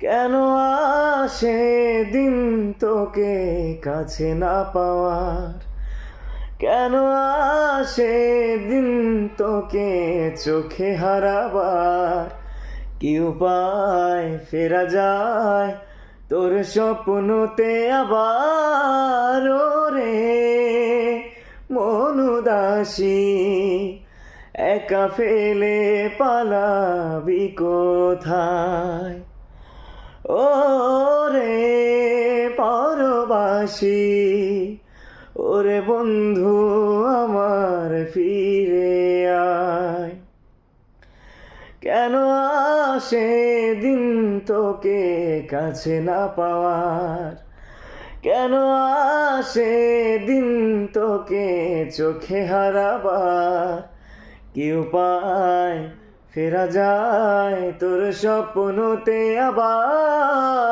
কেন আসে দিন তোকে কাছে না পাওয়ার? কেন আসে দিন তোকে চোখে হারাবার? কি উপায় ফেরা যায় তোর স্বপ্নতে আবার? ওরে মন উদাসী একা ফেলে পালাবি কোথায়? ওরে পরবাসী, ওরে বন্ধু আমার ফিরে আয়। কেন আসে দিন তোকে কাছে না পাওয়ার? কেন আসে দিন তোকে চোখে হারাবার? কি উপায় ফেরা যায় তোর স্বপ্নতে আবার?